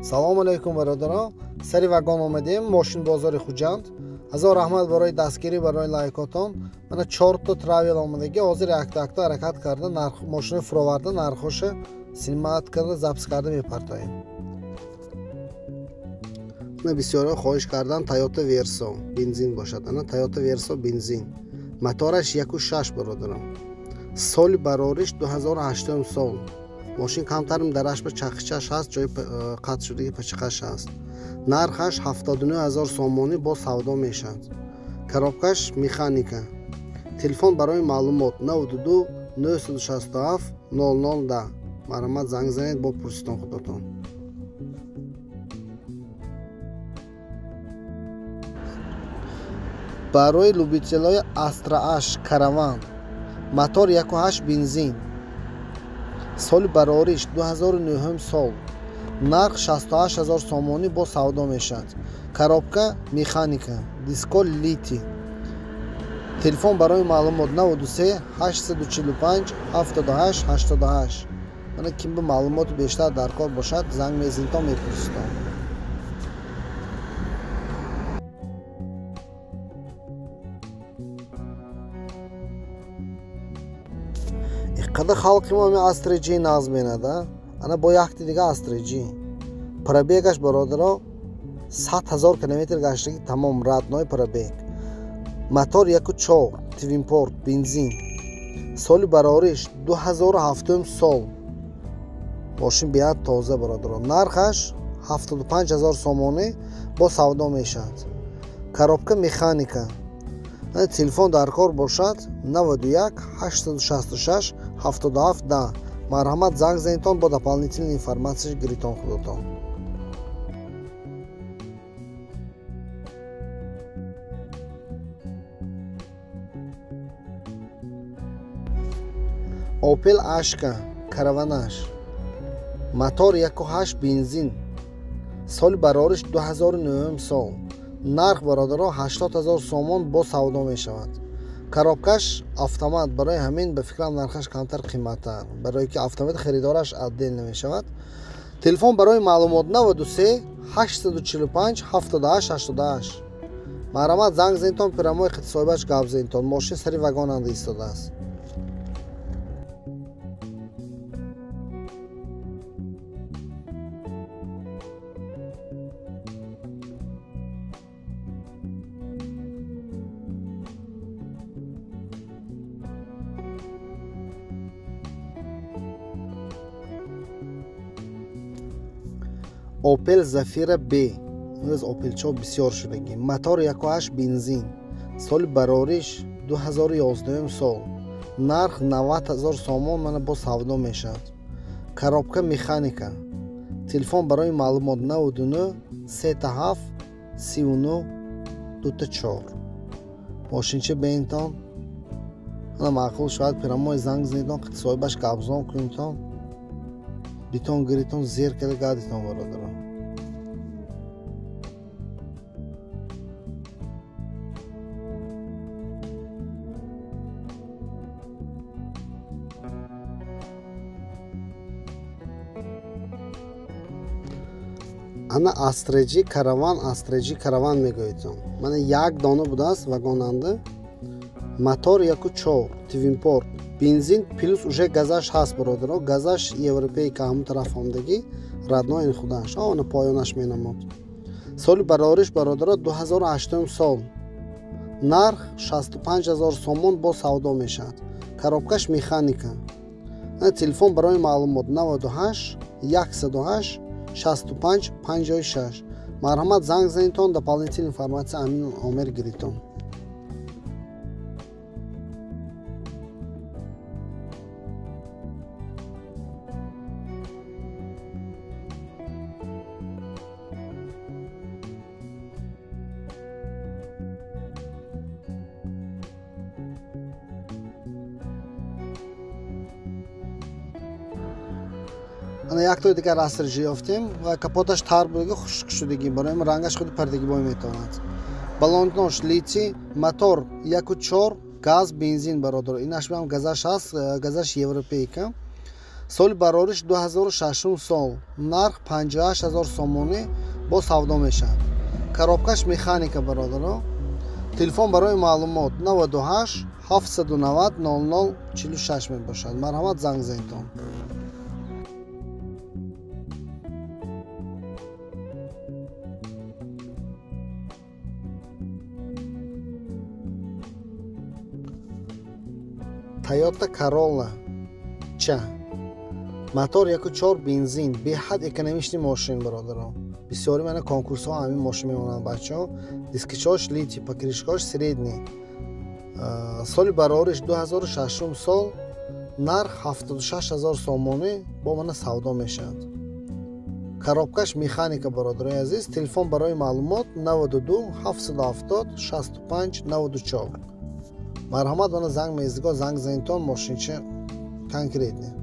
салому алайкум бародарон. Сари вагон омадем мошин бозори Хуҷанд. Ҳазор раҳмат барои дастгирӣ, барои лайкотон. Мана 4 та травел омадаги ҳозир як-якта ҳаракат карда машина фуроварда нархоша снимат карда запис карда мепартоем. Мана бисёро хоҳиш кардан Toyota Verso бензин бошад. Ана Toyota Verso бензин. Мотораш 1.6 бародарон. Соли барориш 2008 сол. Мошин камтарим дараш ба чақичаш ҳаст, ҷои қатъ шудаги пачақаш ҳаст. Нархаш 79000 сомонӣ бо савдо мешавад. Коробкаш механика. Телефон барои маълумот 92 967 0010. Марҳамат занг занед бо пурситон худотон. барои любителои Astra H Caravan мотор 1.8 бензин. соли барориш 2009 сол. нарх 68000 сомонӣ бо савдо мешавад. Коробка механика. Диско лити. Телефон барои маълумот 93 845 78 88. Мана ким ба маълумоти бештар дар кор бошад, занг мезанед то мепурситон. Иққадар халқи мо ами Astra G назм менада. Ана бо якти дига Astra G. Пробегаш бародаро 100,000 км гаштаги тамом, радной пробег. Мотор 1.4 Twin Port бензин. соли барориш 2007 сол. Мошин беҳад тоза бародаро. Нархаш 75000 сомонӣ бо савдо мешавад. Коробка механика. Телефон дар кор бошад 91 866 77 10. Марҳамат занг занедтон бо дополнительной информация гиритон худотон. Opel Ashka Caravanash. Мотор 1.8 бензин. соли барориш 2009 сол. нарх бародаро 80000 сомон бо савдо мешавад. Коробкаш автомат. барои ҳамин ба фикрам нархаш камтар қимматар, барое ки автомат харидораш аддел намешавад. Телефон барои маълумот 93 845 78 88. марҳамат занг занедтон пирамои хити соҳибаш гап занедтон. мошин сари вагон анда истодааст. Opel Zafira B. Аз Opelчо бисёр шудагӣ. Мотор 1.8 бензин. соли барориш 2011 сол. нарх 90000 сомон мана бо савдо мешавад. Коробка механика. Телефон барои маълумот 99 37 39 24. мошинчи бентон. ана маъқул шавад пирамои занг занедон қити соҳибаш гапзон кунитон. битон гиритон зер када гадитон бародарон. ана Astra G Caravan мегӯетон. мана як дона будааст вагонанда. мотор 1.4 Twin Port бензин плюс уже газаш ҳаст бародаро. газаш европеи ка ҳамон тараф омдаги радной ин худаш на поёнаш менамуд. соли барориш бародаро 2008 сол. нарх 65000 сомон бо савдо мешавад. коробкаш механика. телефон барои маълумот 98 108 65 56. марҳамат занг занедтон дополнительная информация амин омер гиритон. ана яктои дигар Astra G ёфтем ва капоташ тар будага хушк шудагӣ, барои рангаш худи пардагибой метавонад. балоннош лити. мотор 1.4 газ бензин бародаро. инаш биам газаш ҳаст, газаш европейка. соли барориш 2006 сол нарх 58000 сомонӣ бо савдо мешавад. Коробкаш механика бародаро. Телефон барои маълумот 98 790 0046 мебошад. Марҳамат, занг занедтон. Toyota Corolla ча мотор 1.4 бензин беҳад экономичный мошин бародаро. бисёри мана конкурсҳо ҳамин мошин мемонанд бачаҳо. дискичош литий, покришкош средний. соли барориш 2006 сол нарх 76000 сомонӣ бо мана савдо мешавад. коробкаш механика бародарои азиз. Телефон барои маълумот 92 770 65 94. Марҳамат, мана занг мездиго, занг занедтон, мошинча конкретне.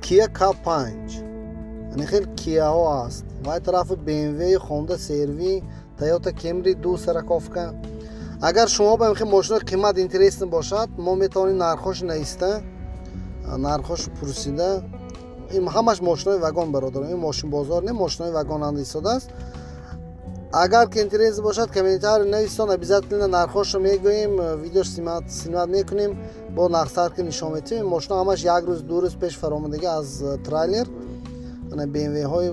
Kia K5 яъне хел кияҳо аст. вай тарафи BMW, Honda CR-V, Toyota Camry ду сараковка. агар шумо ба хел мошинои қимат интересно бошад, мо метавонем нархош наиста, нархош пурсида. ин ҳамаш мошинои вагон бародаро. ин мошин бозор не, мошинои вагонанд истодааст. агар ки интересно бошад, комментарий нависон, обязательно нархошро мегӯем, видеош снимат мекунем, бо нақсарки нишон метавонем. мошино ҳамаш як рӯз ду рӯз пеш фаромадагӣ аз трейлер. ана BMW ҳои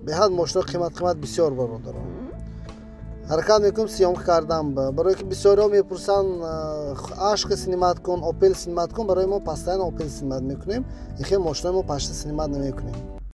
беҳад мошинои қимат бисёр бародаро. ҳаракат мекунем сиёмка кардан. барое ки бисёриҳо мепурсанд ашк снимат кун, Opel снимат кун, барои мо постоянно Opel снимат мекунем. ин хел мошинои мо пашта снимат намекунем.